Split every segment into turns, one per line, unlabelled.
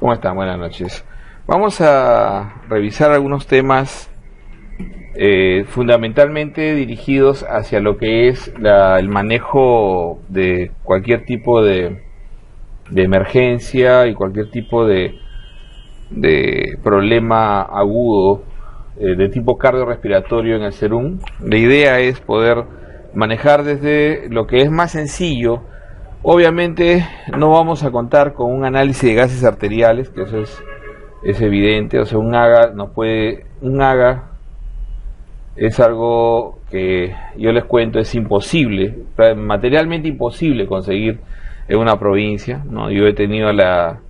¿Cómo están? Buenas noches. Vamos a revisar algunos temas fundamentalmente dirigidos hacia lo que es el manejo de cualquier tipo de emergencia y cualquier tipo de problema agudo de tipo cardiorrespiratorio en el serum. La idea es poder manejar desde lo que es más sencillo. Obviamente no vamos a contar con un análisis de gases arteriales, que eso es evidente. O sea, un AGA es algo que yo les cuento, es imposible, materialmente imposible conseguir en una provincia, ¿no? Yo he tenido la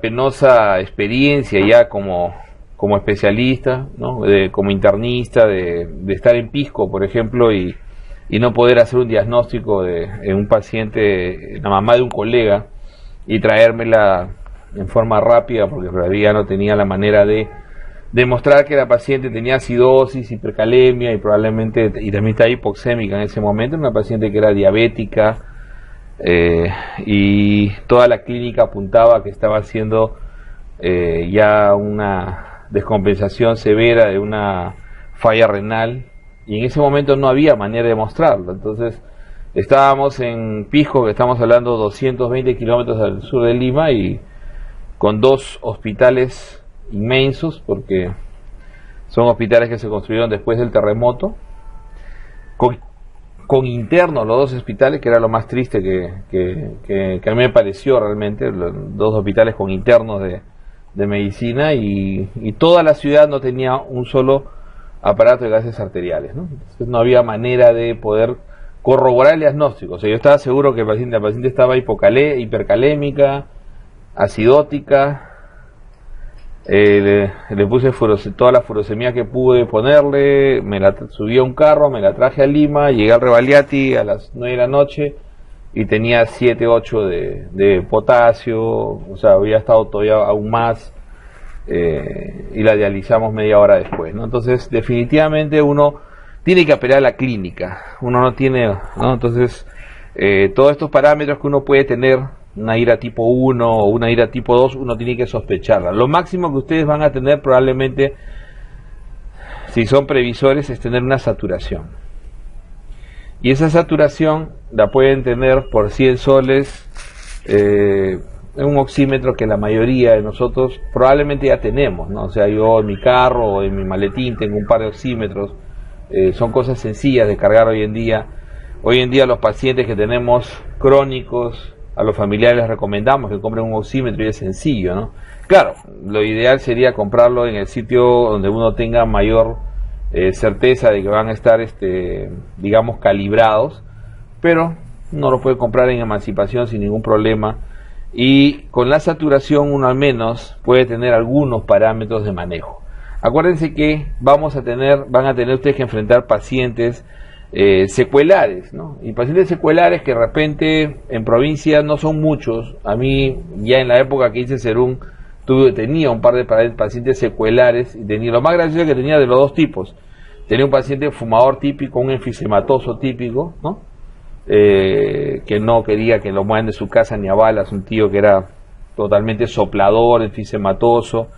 penosa experiencia ya como especialista, ¿no? Como internista, de estar en Pisco, por ejemplo, y no poder hacer un diagnóstico de un paciente, la mamá de un colega, y traérmela en forma rápida, porque todavía no tenía la manera de demostrar que la paciente tenía acidosis, hipercalemia y probablemente, y también está hipoxémica en ese momento, una paciente que era diabética, y toda la clínica apuntaba que estaba haciendo ya una descompensación severa de una falla renal, y en ese momento no había manera de mostrarlo. Entonces estábamos en Pisco, que estamos hablando 220 kilómetros al sur de Lima, y con dos hospitales inmensos, porque son hospitales que se construyeron después del terremoto, con internos los dos hospitales, que era lo más triste que a mí me pareció realmente, los dos hospitales con internos de medicina, y toda la ciudad no tenía un solo aparato de gases arteriales, ¿no? Entonces no había manera de poder corroborar el diagnóstico. O sea, yo estaba seguro que la paciente estaba hipercalémica, acidótica. Le puse toda la furosemia que pude ponerle, me la subí a un carro, me la traje a Lima, llegué al Revaliati a las 9 de la noche y tenía 7, 8 de potasio. O sea, había estado todavía aún más, y la dializamos media hora después, ¿no? Entonces, definitivamente uno tiene que apelar a la clínica, uno no tiene, ¿no? Entonces, todos estos parámetros que uno puede tener, una ira tipo 1 o una ira tipo 2, uno tiene que sospecharla. Lo máximo que ustedes van a tener probablemente, si son previsores, es tener una saturación. Y esa saturación la pueden tener por 100 soles en un oxímetro que la mayoría de nosotros probablemente ya tenemos, ¿no? O sea, yo en mi carro o en mi maletín tengo un par de oxímetros. Son cosas sencillas de cargar hoy en día. Hoy en día los pacientes que tenemos crónicos, a los familiares les recomendamos que compren un oxímetro, y es sencillo, ¿no? Claro, lo ideal sería comprarlo en el sitio donde uno tenga mayor certeza de que van a estar, digamos, calibrados, pero uno lo puede comprar en Emancipación sin ningún problema, y con la saturación uno al menos puede tener algunos parámetros de manejo. Acuérdense que van a tener ustedes que enfrentar pacientes secuelares, ¿no? Y pacientes secuelares que de repente en provincia no son muchos. A mí, ya en la época que hice serum, tenía un par de pacientes secuelares, y lo más gracioso es que tenía de los dos tipos. Tenía un paciente fumador típico, un enfisematoso típico, ¿no? Que no quería que lo muevan de su casa ni a balas, un tío que era totalmente soplador, enfisematoso,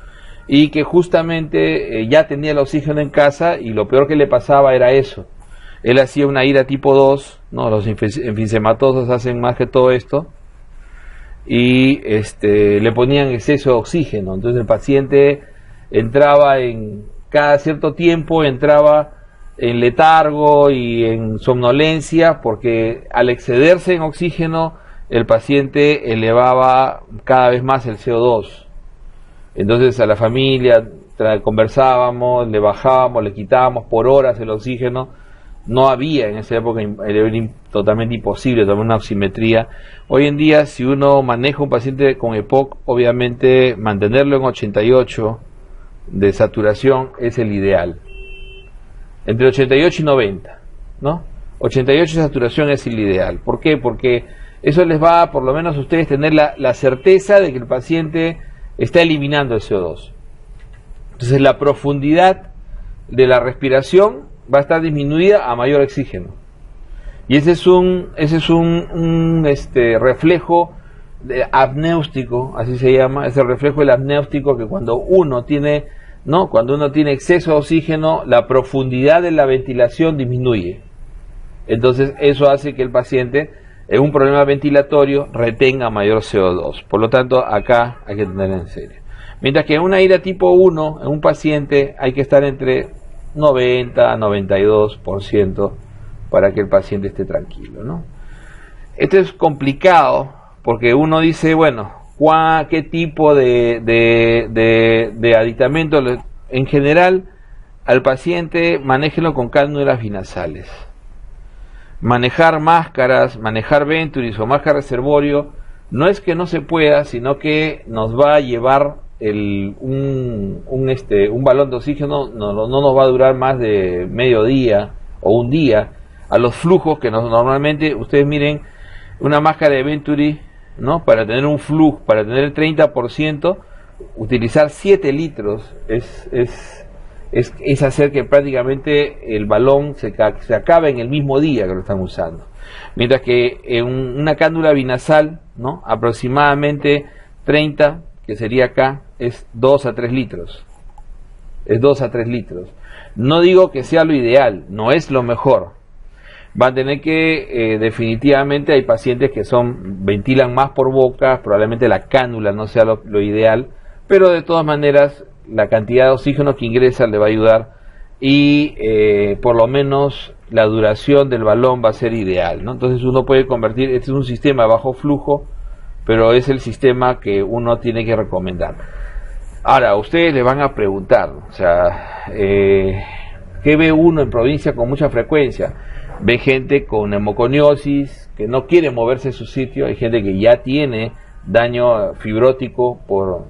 y que justamente ya tenía el oxígeno en casa, y lo peor que le pasaba era eso. Él hacía una ira tipo 2, ¿no? Los enfisematosos hacen más que todo esto, y le ponían exceso de oxígeno. Entonces el paciente cada cierto tiempo entraba en letargo y en somnolencia, porque al excederse en oxígeno el paciente elevaba cada vez más el CO2. Entonces a la familia conversábamos, le bajábamos, le quitábamos por horas el oxígeno. No había en esa época, era totalmente imposible tomar una oximetría. Hoy en día, si uno maneja un paciente con EPOC, obviamente mantenerlo en 88 de saturación es el ideal. Entre 88 y 90, ¿no? 88 de saturación es el ideal. ¿Por qué? Porque eso les va, por lo menos a ustedes, tener la certeza de que el paciente está eliminando el CO2. Entonces la profundidad de la respiración va a estar disminuida a mayor oxígeno, y ese es un reflejo apnéutico, así se llama, es el reflejo del apnéutico, que cuando uno tiene, ¿no? Cuando uno tiene exceso de oxígeno, la profundidad de la ventilación disminuye. Entonces eso hace que el paciente, en un problema ventilatorio, retenga mayor CO2. Por lo tanto, acá hay que tener en serio. Mientras que en una ira tipo 1, en un paciente, hay que estar entre 90 a 92% para que el paciente esté tranquilo, ¿no? Esto es complicado porque uno dice, bueno, ¿qué tipo de aditamento? En general, al paciente manéjenlo con cánulas binasales. Manejar máscaras, manejar Venturis o máscara Servorio, no es que no se pueda, sino que nos va a llevar un balón de oxígeno, no nos va a durar más de medio día o un día, a los flujos que normalmente, ustedes miren, una máscara de Venturi, ¿no? Para tener un flujo, para tener el 30%, utilizar 7 litros es hacer que prácticamente el balón se acabe en el mismo día que lo están usando. Mientras que en una cánula binasal, ¿no? Aproximadamente 30, que sería acá, es 2 a 3 litros. Es 2 a 3 litros. No digo que sea lo ideal, no es lo mejor. Va a tener que, definitivamente hay pacientes que ventilan más por boca, probablemente la cánula no sea lo ideal, pero de todas maneras la cantidad de oxígeno que ingresa le va a ayudar y por lo menos la duración del balón va a ser ideal, ¿no? Entonces uno puede convertir, este es un sistema de bajo flujo, pero es el sistema que uno tiene que recomendar. Ahora, ustedes le van a preguntar, o sea, ¿qué ve uno en provincia con mucha frecuencia? Ve gente con neumoconiosis que no quiere moverse de su sitio, hay gente que ya tiene daño fibrótico por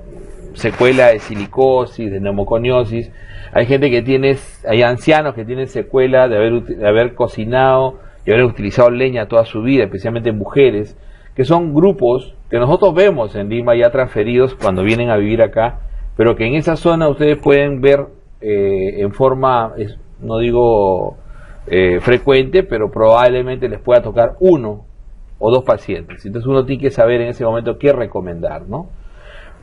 secuela de silicosis, de neumoconiosis, hay gente que hay ancianos que tienen secuela de haber cocinado y haber utilizado leña toda su vida, especialmente mujeres, que son grupos que nosotros vemos en Lima ya transferidos cuando vienen a vivir acá, pero que en esa zona ustedes pueden ver en forma, no digo frecuente, pero probablemente les pueda tocar 1 o 2 pacientes. Entonces uno tiene que saber en ese momento qué recomendar, ¿no?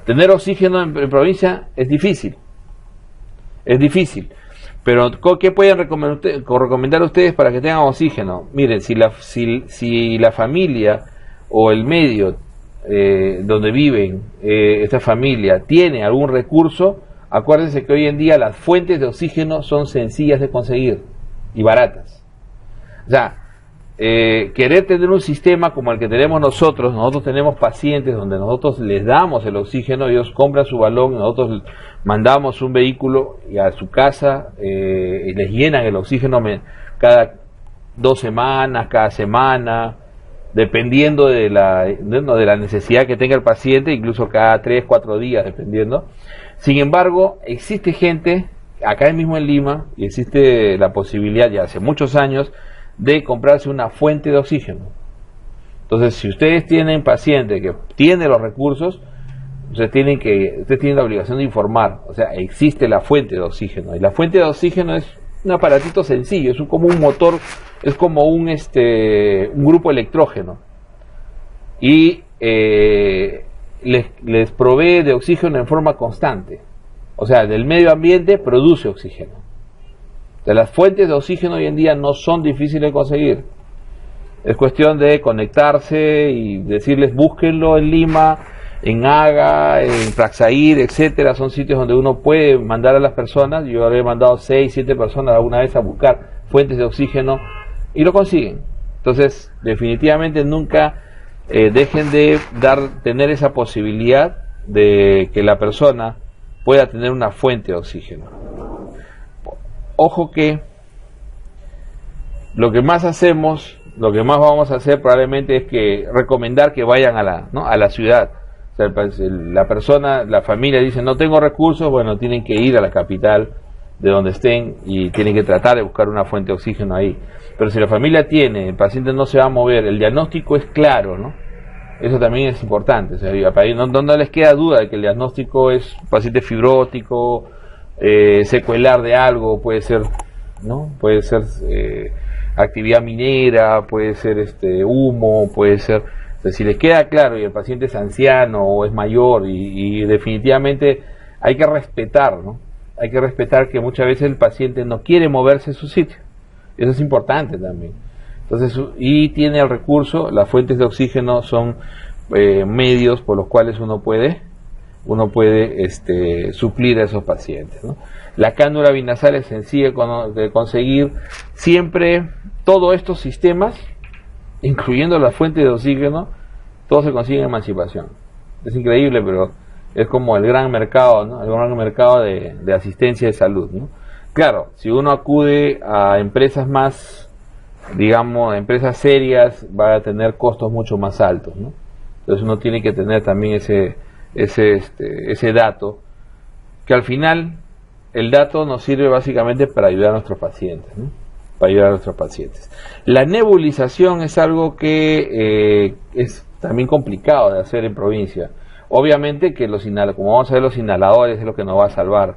Tener oxígeno en provincia es difícil, pero ¿qué pueden recomendar ustedes para que tengan oxígeno? Miren, si la familia o el medio donde viven esta familia tiene algún recurso, acuérdense que hoy en día las fuentes de oxígeno son sencillas de conseguir y baratas. O sea, querer tener un sistema como el que tenemos nosotros tenemos pacientes donde nosotros les damos el oxígeno, ellos compran su balón, nosotros mandamos un vehículo y a su casa y les llenan el oxígeno cada 2 semanas, cada semana, dependiendo de la necesidad que tenga el paciente, incluso cada 3, 4 días, dependiendo. Sin embargo, existe gente, acá mismo en Lima, y existe la posibilidad ya hace muchos años, de comprarse una fuente de oxígeno. Entonces, si ustedes tienen pacientes que tienen los recursos, ustedes tienen la obligación de informar. O sea, existe la fuente de oxígeno. Y la fuente de oxígeno es un aparatito sencillo, es como un motor, es como un grupo electrógeno. Y les provee de oxígeno en forma constante. O sea, del medio ambiente produce oxígeno. De las fuentes de oxígeno hoy en día no son difíciles de conseguir. Es cuestión de conectarse y decirles búsquenlo en Lima, en Haga, en Praxair, etcétera. Son sitios donde uno puede mandar a las personas. Yo habré mandado 6, 7 personas alguna vez a buscar fuentes de oxígeno y lo consiguen. Entonces, definitivamente nunca dejen de tener esa posibilidad de que la persona pueda tener una fuente de oxígeno. Ojo que lo que más vamos a hacer probablemente es que recomendar que vayan a la ciudad. O sea, la familia dice no tengo recursos, bueno, tienen que ir a la capital de donde estén y tienen que tratar de buscar una fuente de oxígeno ahí. Pero si la familia tiene, el paciente no se va a mover, el diagnóstico es claro, ¿no? Eso también es importante. O sea, no les queda duda de que el diagnóstico es paciente fibrótico, secuelar de algo, puede ser, ¿no? Puede ser actividad minera, puede ser humo, puede ser Entonces, si les queda claro y el paciente es anciano o es mayor y definitivamente hay que respetar, ¿no? Hay que respetar que muchas veces el paciente no quiere moverse de su sitio. Eso es importante también. Entonces, y tiene el recurso, las fuentes de oxígeno son medios por los cuales uno puede suplir a esos pacientes, ¿no? La cánula binasal es sencilla de conseguir. Siempre todos estos sistemas, incluyendo las fuentes de oxígeno, todo se consigue en Emancipación. Es increíble, pero es como el gran mercado, ¿no? El gran mercado de asistencia de salud, ¿no? Claro, si uno acude a empresas más, digamos, empresas serias, va a tener costos mucho más altos, ¿no? Entonces uno tiene que tener también ese dato, que al final el dato nos sirve básicamente para ayudar a nuestros pacientes, ¿no? Para ayudar a nuestros pacientes. La nebulización es algo que es también complicado de hacer en provincia. Obviamente que como vamos a ver, los inhaladores es lo que nos va a salvar,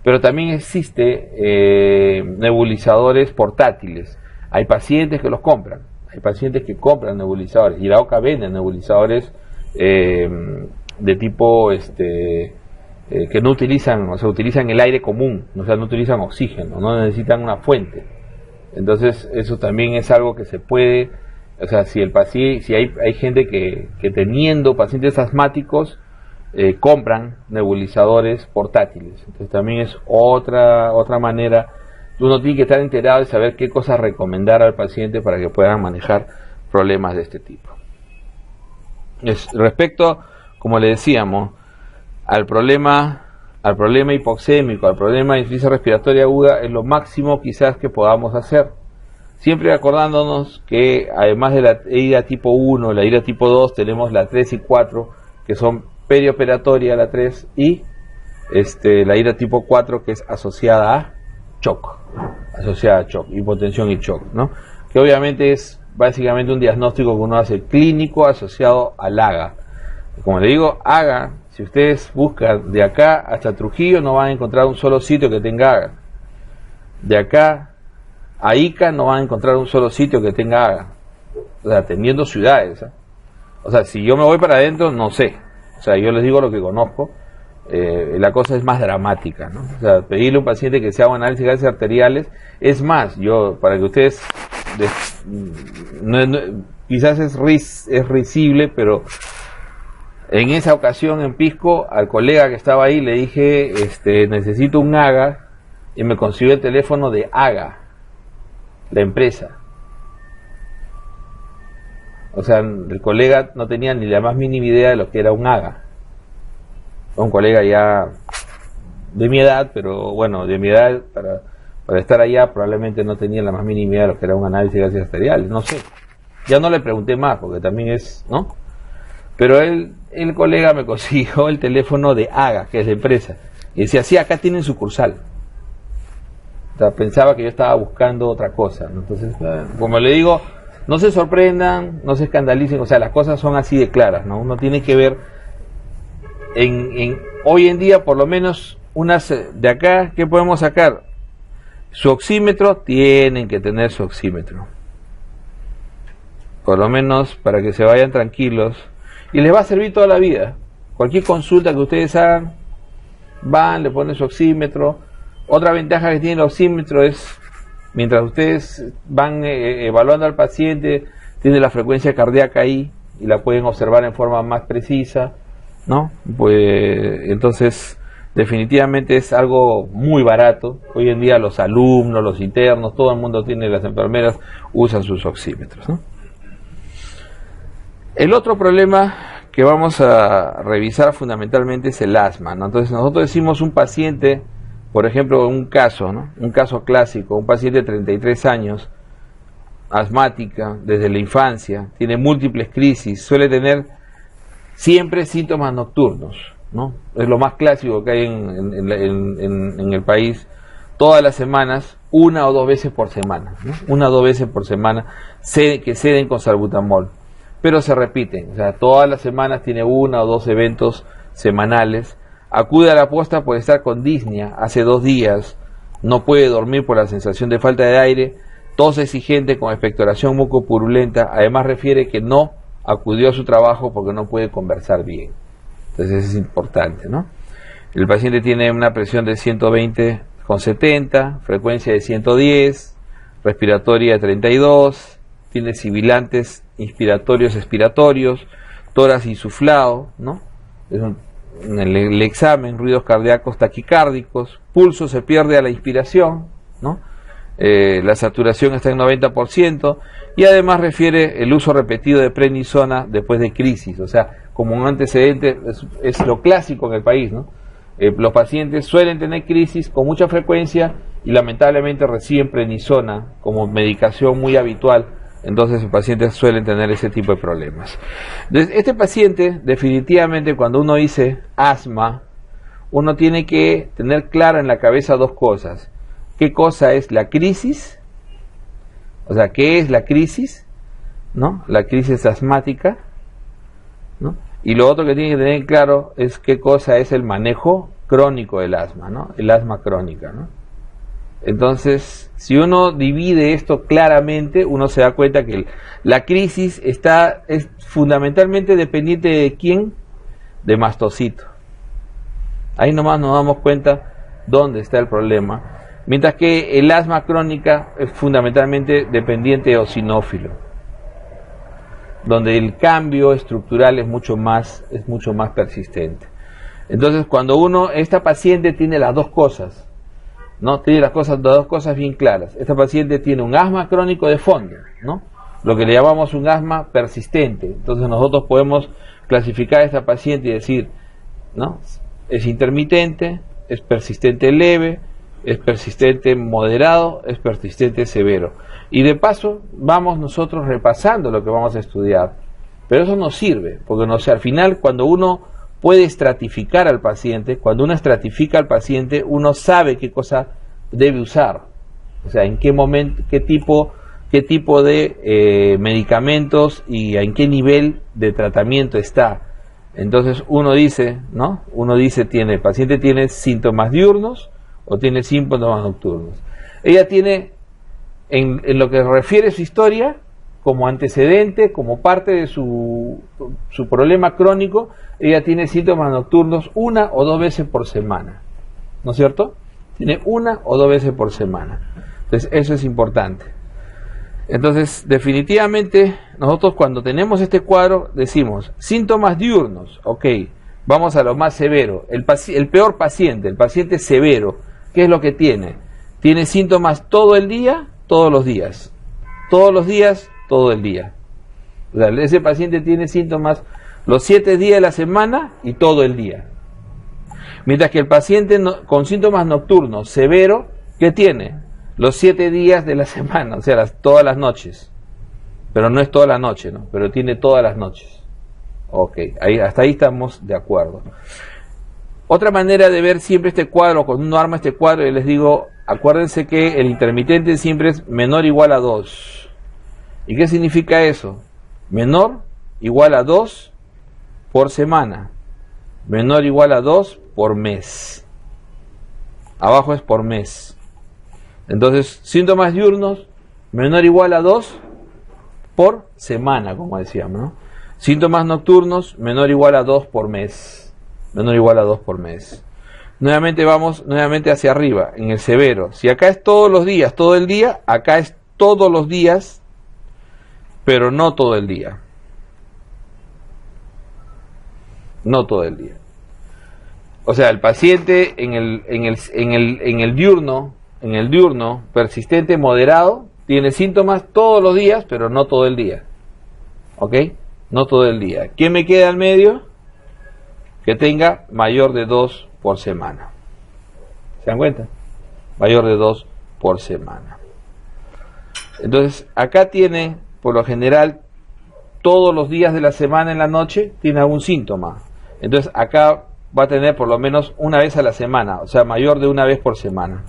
pero también existe nebulizadores portátiles. Hay pacientes que los compran, hay pacientes que compran nebulizadores, y la OCA vende nebulizadores de tipo que no utilizan, o sea, utilizan el aire común, o sea, no utilizan oxígeno, no necesitan una fuente. Entonces eso también es algo que se puede, o sea, si hay gente que teniendo pacientes asmáticos compran nebulizadores portátiles. Entonces también es otra manera. Uno tiene que estar enterado de saber qué cosas recomendar al paciente para que puedan manejar problemas de este tipo. Respecto, como le decíamos, al problema hipoxémico, al problema de insuficiencia respiratoria aguda, es lo máximo quizás que podamos hacer. Siempre acordándonos que además de la herida tipo 1, la herida tipo 2, tenemos la 3 y 4, que son perioperatoria, la 3, y la herida tipo 4, que es asociada a shock, hipotensión y shock, ¿no? Que obviamente es básicamente un diagnóstico que uno hace clínico asociado al AGA. Como le digo, AGA, si ustedes buscan de acá hasta Trujillo, no van a encontrar un solo sitio que tenga AGA. De acá a Ica no van a encontrar un solo sitio que tenga AGA. O sea, teniendo ciudades, ¿eh? O sea, si yo me voy para adentro, no sé. O sea, yo les digo lo que conozco. La cosa es más dramática, ¿no? O sea, pedirle a un paciente que se haga un análisis de gases arteriales. Es más, yo, para que ustedes quizás es risible, pero en esa ocasión en Pisco, al colega que estaba ahí le dije, necesito un AGA, y me consiguió el teléfono de AGA, la empresa. O sea, el colega no tenía ni la más mínima idea de lo que era un AGA. Un colega ya de mi edad, pero bueno, de mi edad para estar allá probablemente no tenía la más mínima idea de lo que era un análisis de gases arteriales, no sé. Ya no le pregunté más, porque también es, ¿no? Pero el colega me consiguió el teléfono de AGA, que es la empresa, y decía, sí, acá tienen sucursal. O sea, pensaba que yo estaba buscando otra cosa, ¿no? Entonces, como le digo, no se sorprendan, no se escandalicen, o sea, las cosas son así de claras, ¿no? Uno tiene que ver hoy en día, por lo menos, de acá, ¿qué podemos sacar? Su oxímetro, tienen que tener su oxímetro. Por lo menos para que se vayan tranquilos. Y les va a servir toda la vida. Cualquier consulta que ustedes hagan, van, le ponen su oxímetro. Otra ventaja que tiene el oxímetro es, mientras ustedes van evaluando al paciente, tiene la frecuencia cardíaca ahí y la pueden observar en forma más precisa, ¿no? Pues entonces definitivamente es algo muy barato. Hoy en día los alumnos, los internos, todo el mundo tiene, las enfermeras usan sus oxímetros, ¿no? El otro problema que vamos a revisar fundamentalmente es el asma, ¿no? Entonces nosotros decimos un paciente, por ejemplo, un caso, ¿no? Un caso clásico, un paciente de 33 años, asmática desde la infancia, tiene múltiples crisis, suele tener siempre síntomas nocturnos, ¿no? Es lo más clásico que hay en el país. Todas las semanas, 1 o 2 veces por semana, ¿no? 1 o 2 veces por semana que ceden con salbutamol, pero se repiten, o sea, todas las semanas tiene 1 o 2 eventos semanales. Acude a la posta por estar con disnea hace 2 días, no puede dormir por la sensación de falta de aire, tos exigente con expectoración mucopurulenta, además refiere que no acudió a su trabajo porque no puede conversar bien. Entonces es importante, ¿no? El paciente tiene una presión de 120/70, frecuencia de 110, respiratoria de 32, tiene sibilantes inspiratorios, expiratorios, tórax insuflado, ¿no? En el examen, ruidos cardíacos taquicárdicos, pulso se pierde a la inspiración, ¿no? La saturación está en 90% y además refiere el uso repetido de prednisona después de crisis, o sea, como un antecedente, es lo clásico en el país, ¿no? Los pacientes suelen tener crisis con mucha frecuencia y lamentablemente reciben prednisona como medicación muy habitual, entonces los pacientes suelen tener ese tipo de problemas. Entonces, este paciente, definitivamente, cuando uno dice asma, uno tiene que tener claro en la cabeza dos cosas. ¿Qué cosa es la crisis? O sea, ¿qué es la crisis? ¿No? La crisis asmática, ¿no? Y lo otro que tiene que tener claro es qué cosa es el manejo crónico del asma, ¿no? El asma crónica, ¿no? Entonces, si uno divide esto claramente, uno se da cuenta que la crisis es fundamentalmente dependiente de quién, de mastocito. Ahí nomás nos damos cuenta dónde está el problema. Mientras que el asma crónica es fundamentalmente dependiente de eosinófilo, donde el cambio estructural es mucho más persistente. Entonces, cuando esta paciente tiene las dos cosas, ¿no? Tiene las dos cosas bien claras. Esta paciente tiene un asma crónico de fondo, ¿no? Lo que le llamamos un asma persistente. Entonces nosotros podemos clasificar a esta paciente y decir, ¿no? Es intermitente, es persistente leve, es persistente moderado, es persistente severo. Y de paso vamos nosotros repasando lo que vamos a estudiar. Pero eso nos sirve, porque no sé, al final cuando uno puede estratificar al paciente, cuando uno estratifica al paciente, uno sabe qué cosa debe usar. O sea, en qué momento, qué tipo de medicamentos y en qué nivel de tratamiento está. Entonces uno dice, ¿no? El paciente tiene síntomas diurnos o tiene síntomas nocturnos. Ella tiene, en lo que refiere a su historia, como antecedente, como parte de su problema crónico, ella tiene síntomas nocturnos 1 o 2 veces por semana, ¿no es cierto? Tiene 1 o 2 veces por semana. Entonces eso es importante. Entonces definitivamente nosotros cuando tenemos este cuadro decimos síntomas diurnos, ok, vamos a lo más severo, el peor paciente, el paciente severo, ¿qué es lo que tiene? Tiene síntomas todo el día, todos los días, todo el día. O sea, ese paciente tiene síntomas los 7 días de la semana y todo el día. Mientras que el paciente con síntomas nocturnos severo, ¿qué tiene? Los 7 días de la semana, o sea, todas las noches. Pero no es toda la noche, ¿no? Pero tiene todas las noches. Ok, hasta ahí estamos de acuerdo. Otra manera de ver siempre este cuadro, cuando uno arma este cuadro, y les digo, acuérdense que el intermitente siempre es menor o igual a 2. ¿Y qué significa eso? Menor igual a 2 por semana. Menor igual a 2 por mes. Abajo es por mes. Entonces, síntomas diurnos, menor igual a 2 por semana, como decíamos, ¿no? Síntomas nocturnos, menor igual a 2 por mes. Menor igual a 2 por mes. Nuevamente vamos hacia arriba, en el severo. Si acá es todos los días, todo el día, acá es todos los días, pero no todo el día. No todo el día. O sea, el paciente en el diurno persistente moderado tiene síntomas todos los días, pero no todo el día. ¿Ok? No todo el día. ¿Qué me queda al medio? Que tenga mayor de 2 por semana. ¿Se dan cuenta? Mayor de 2 por semana. Entonces, acá tiene, por lo general, todos los días de la semana en la noche, tiene algún síntoma. Entonces, acá va a tener por lo menos una vez a la semana, o sea, mayor de una vez por semana.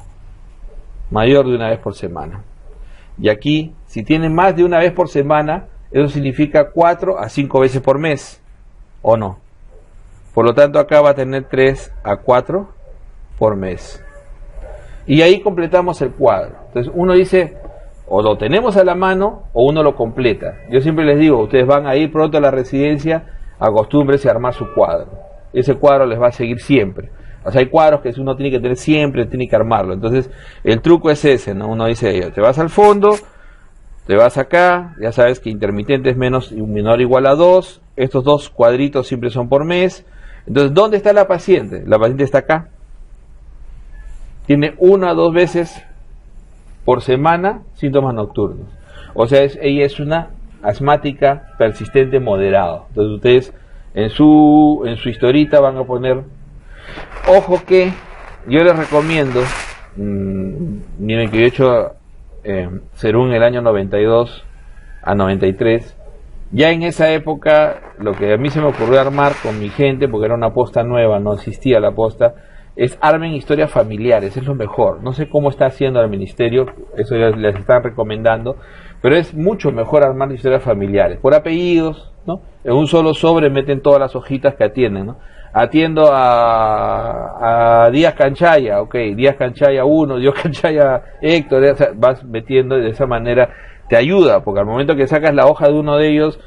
Mayor de una vez por semana. Y aquí, si tiene más de una vez por semana, eso significa 4 a 5 veces por mes, ¿o no? Por lo tanto, acá va a tener 3 a 4 por mes. Y ahí completamos el cuadro. Entonces, uno dice, O lo tenemos a la mano o uno lo completa. Yo siempre les digo, ustedes van a ir pronto a la residencia, acostúmbrense a armar su cuadro. Ese cuadro les va a seguir siempre. O sea, hay cuadros que uno tiene que tener siempre, tiene que armarlo. Entonces, el truco es ese, ¿no? Uno dice, te vas al fondo, te vas acá, ya sabes que intermitente es menor o igual a 2, estos dos cuadritos siempre son por mes. Entonces, ¿dónde está la paciente? La paciente está acá. Tiene 1 a 2 veces por semana síntomas nocturnos. O sea, ella es una asmática persistente moderado. Entonces, ustedes en su historita van a poner, ojo que yo les recomiendo, miren que yo he hecho Serum en el año 92 a 93, ya en esa época lo que a mí se me ocurrió armar con mi gente, porque era una posta nueva, no existía la posta, es armen historias familiares, es lo mejor. No sé cómo está haciendo el ministerio, eso ya les están recomendando, pero es mucho mejor armar historias familiares, por apellidos, ¿no? En un solo sobre meten todas las hojitas que atienden, ¿no? Atiendo a Díaz Canchaya, ok, Díaz Canchaya 1, Díaz Canchaya Héctor, o sea, vas metiendo de esa manera, te ayuda, porque al momento que sacas la hoja de uno de ellos,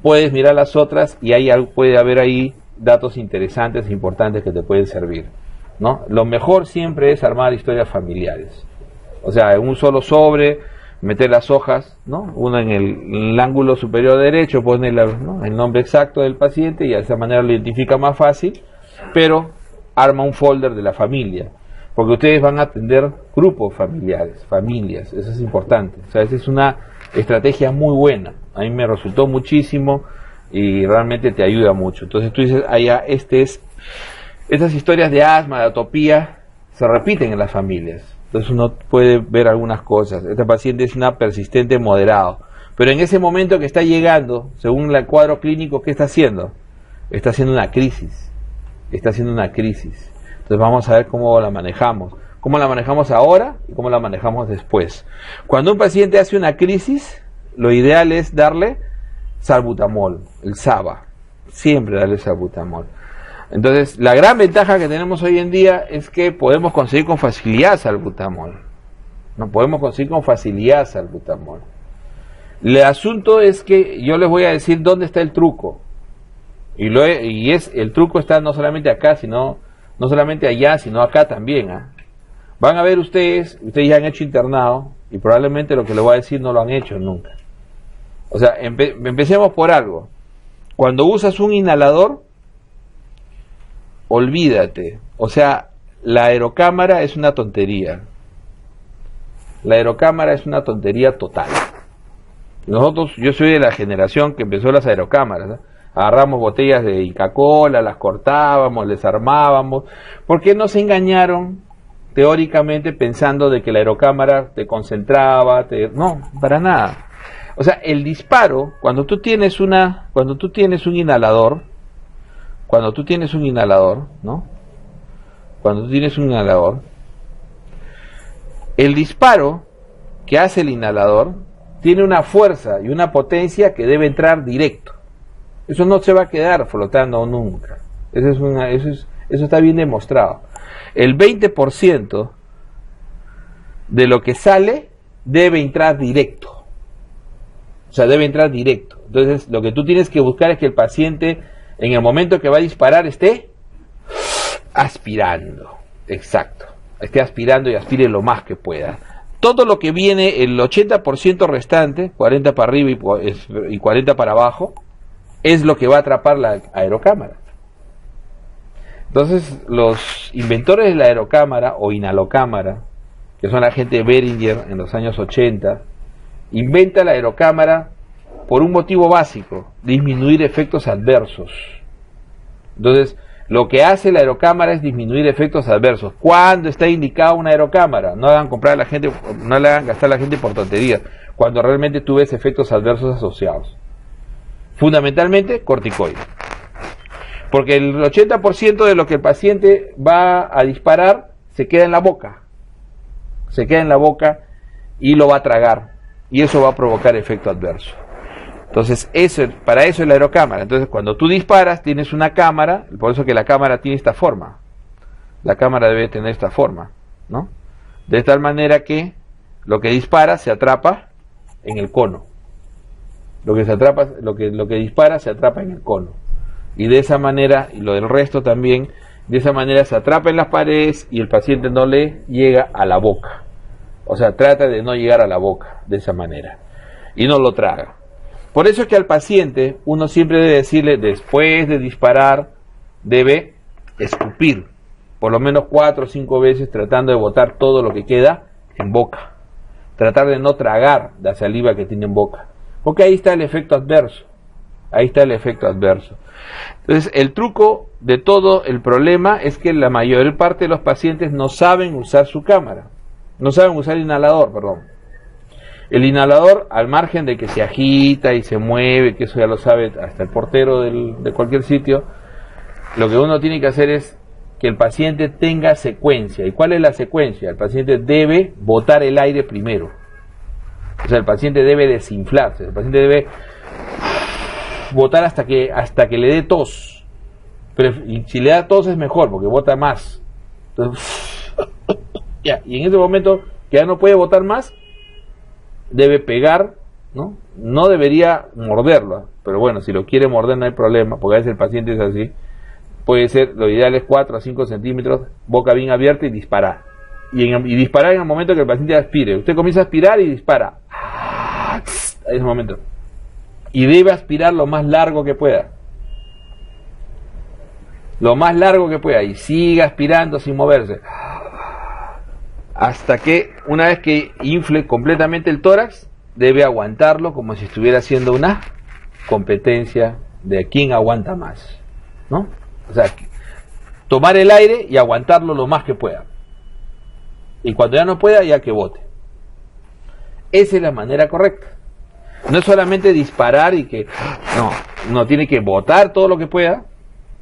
puedes mirar las otras y puede haber ahí datos interesantes e importantes que te pueden servir, ¿no? Lo mejor siempre es armar historias familiares, o sea, en un solo sobre, meter las hojas, ¿no? Una en el ángulo superior derecho, pone ¿no? el nombre exacto del paciente y de esa manera lo identifica más fácil, pero arma un folder de la familia, porque ustedes van a atender grupos familiares, familias, eso es importante, o sea, esa es una estrategia muy buena, a mí me resultó muchísimo y realmente te ayuda mucho. Entonces tú dices, estas historias de asma, de atopía, se repiten en las familias. Entonces uno puede ver algunas cosas. Este paciente es una persistente moderado. Pero en ese momento que está llegando, según el cuadro clínico, ¿qué está haciendo? Está haciendo una crisis. Está haciendo una crisis. Entonces vamos a ver cómo la manejamos. Cómo la manejamos ahora y cómo la manejamos después. Cuando un paciente hace una crisis, lo ideal es darle salbutamol, el SABA. Siempre darle salbutamol. Entonces, la gran ventaja que tenemos hoy en día es que podemos conseguir con facilidad salbutamol. No podemos conseguir con facilidad salbutamol. El asunto es que yo les voy a decir dónde está el truco. El truco está no solamente acá, no solamente allá, sino acá también. Van a ver ustedes ya han hecho internado y probablemente lo que les voy a decir no lo han hecho nunca. O sea, empecemos por algo. Cuando usas un inhalador, olvídate, o sea, la aerocámara es una tontería. La aerocámara es una tontería total. Yo soy de la generación que empezó las aerocámaras, ¿no? Agarramos botellas de Inca-Cola, las cortábamos, les armábamos, porque nos engañaron teóricamente pensando de que la aerocámara te concentraba, no, para nada. O sea, el disparo, cuando tú tienes un inhalador, ¿no? Cuando tú tienes un inhalador, el disparo que hace el inhalador tiene una fuerza y una potencia que debe entrar directo. Eso no se va a quedar flotando nunca. Eso está bien demostrado. El 20% de lo que sale debe entrar directo. O sea, debe entrar directo. Entonces, lo que tú tienes que buscar es que el paciente, en el momento que va a disparar, esté aspirando. Exacto. Esté aspirando y aspire lo más que pueda. Todo lo que viene, el 80% restante, 40 para arriba y 40 para abajo, es lo que va a atrapar la aerocámara. Entonces, los inventores de la aerocámara o inhalocámara, que son la gente de Behringer en los años 80, inventa la aerocámara por un motivo básico: disminuir efectos adversos. Entonces, lo que hace la aerocámara es disminuir efectos adversos. ¿Cuándo está indicada una aerocámara? No hagan comprar a la gente, no le hagan gastar a la gente por tonterías. Cuando realmente tú ves efectos adversos asociados. Fundamentalmente, corticoides. Porque el 80% de lo que el paciente va a disparar se queda en la boca. Se queda en la boca y lo va a tragar. Y eso va a provocar efecto adverso. Entonces, para eso es la aerocámara. Entonces, cuando tú disparas, tienes una cámara, por eso que la cámara tiene esta forma. La cámara debe tener esta forma, ¿no? De tal manera que lo que dispara se atrapa en el cono. Lo que dispara se atrapa en el cono. Y de esa manera, y lo del resto también, de esa manera se atrapa en las paredes y el paciente no le llega a la boca. O sea, trata de no llegar a la boca de esa manera. Y no lo traga. Por eso es que al paciente uno siempre debe decirle, después de disparar, debe escupir. Por lo menos 4 o 5 veces, tratando de botar todo lo que queda en boca. Tratar de no tragar la saliva que tiene en boca. Porque ahí está el efecto adverso. Ahí está el efecto adverso. Entonces, el truco de todo el problema es que la mayor parte de los pacientes no saben usar su cámara. No saben usar el inhalador, perdón. El inhalador, al margen de que se agita y se mueve, que eso ya lo sabe hasta el portero de cualquier sitio, lo que uno tiene que hacer es que el paciente tenga secuencia. ¿Y cuál es la secuencia? El paciente debe botar el aire primero. O sea, el paciente debe desinflarse. El paciente debe botar hasta que le dé tos. Y si le da tos es mejor, porque bota más. Entonces, ya, y en ese momento que ya no puede botar más, debe pegar, ¿no? No debería morderlo, pero bueno, si lo quiere morder no hay problema, porque a veces el paciente es así. Puede ser, lo ideal es 4 a 5 centímetros, boca bien abierta y disparar. Y disparar en el momento que el paciente aspire. Usted comienza a aspirar y dispara. En ese momento. Y debe aspirar lo más largo que pueda. Lo más largo que pueda. Y siga aspirando sin moverse. Hasta que, una vez que infle completamente el tórax, debe aguantarlo como si estuviera haciendo una competencia de quién aguanta más, ¿no? O sea, tomar el aire y aguantarlo lo más que pueda. Y cuando ya no pueda, ya que bote. Esa es la manera correcta. No es solamente disparar y que... No, tiene que botar todo lo que pueda.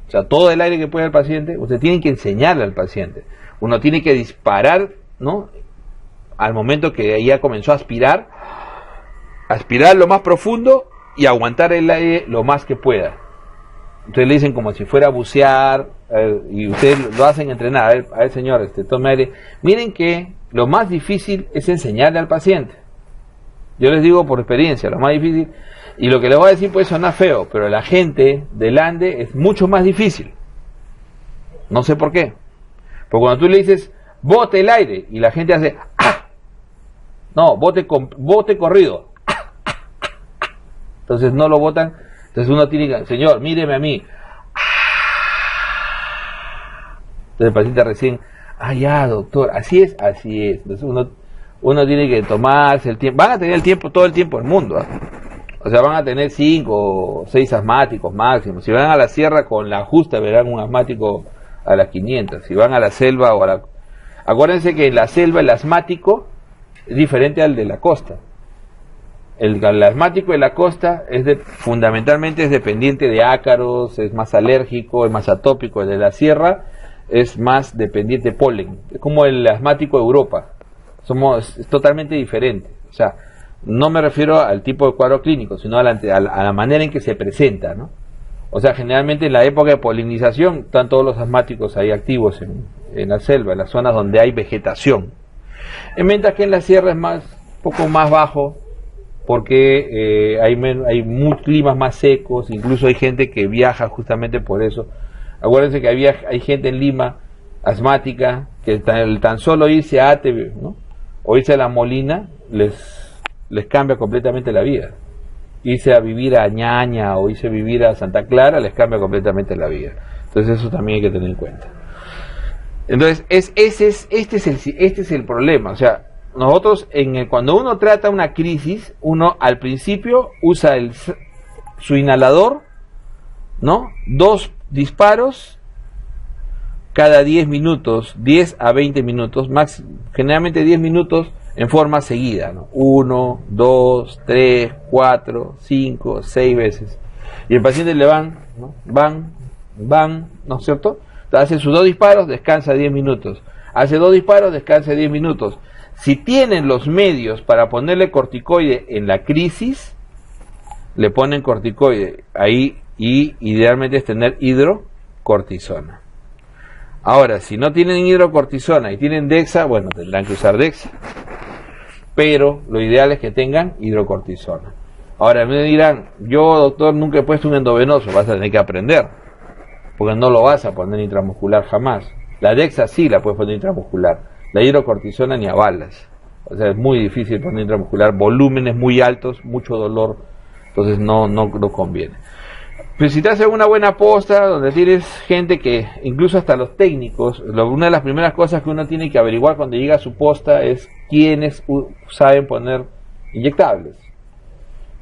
O sea, todo el aire que pueda el paciente. Usted tiene que enseñarle al paciente. Uno tiene que disparar, ¿no? Al momento que ya comenzó a aspirar lo más profundo y aguantar el aire lo más que pueda. Ustedes le dicen como si fuera a bucear, y ustedes lo hacen entrenar. A ver señor, tome aire. Miren que lo más difícil es enseñarle al paciente. Yo les digo por experiencia, lo más difícil, y lo que les voy a decir puede sonar feo, pero la gente del Ande es mucho más difícil. No sé por qué. Porque cuando tú le dices, bote el aire, y la gente hace, ¡ah! No, bote corrido. Entonces no lo botan. Entonces uno tiene que, señor, míreme a mí. Entonces el paciente recién, ya doctor, así es. Entonces uno tiene que tomarse el tiempo. Van a tener el tiempo, todo el tiempo del mundo, ¿eh? O sea, van a tener 5 o 6 asmáticos máximo. Si van a la sierra con la justa, verán un asmático a las 500. Si van a la selva o a la... Acuérdense que en la selva el asmático es diferente al de la costa. El asmático de la costa fundamentalmente es dependiente de ácaros, es más alérgico, es más atópico. El de la sierra es más dependiente de polen. Es como el asmático de Europa. Es totalmente diferente. O sea, no me refiero al tipo de cuadro clínico, sino a la manera en que se presenta, ¿no? O sea, generalmente en la época de polinización están todos los asmáticos ahí activos en la selva, en las zonas donde hay vegetación. Mientras que en la sierra es un poco más bajo, porque hay climas más secos, incluso hay gente que viaja justamente por eso. Acuérdense que hay gente en Lima asmática que tan solo irse a Ate, ¿no? O irse a La Molina les cambia completamente la vida. Irse a vivir a Ñaña o irse a vivir a Santa Clara les cambia completamente la vida. Entonces eso también hay que tener en cuenta. Entonces este es el problema. O sea, nosotros cuando uno trata una crisis, uno al principio usa su inhalador, ¿no? 2 disparos cada 10 minutos, 10 a 20 minutos, generalmente 10 minutos en forma seguida, ¿no? 1, 2, 3, 4, 5, 6 veces. Y el paciente le van, ¿no es cierto? Hace sus 2 disparos, descansa 10 minutos. Hace 2 disparos, descansa 10 minutos. Si tienen los medios para ponerle corticoide en la crisis, le ponen corticoide ahí, y idealmente es tener hidrocortisona. Ahora, si no tienen hidrocortisona y tienen Dexa, bueno, tendrán que usar Dexa. pero lo ideal es que tengan hidrocortisona. Ahora me dirán, yo doctor nunca he puesto un endovenoso, vas a tener que aprender, porque no lo vas a poner intramuscular jamás. La Dexa sí la puedes poner intramuscular, la hidrocortisona ni a balas. O sea, es muy difícil poner intramuscular, volúmenes muy altos, mucho dolor, entonces no conviene. Pero si te haces una buena posta, donde tienes gente que, incluso hasta los técnicos, una de las primeras cosas que uno tiene que averiguar cuando llega a su posta es quiénes saben poner inyectables.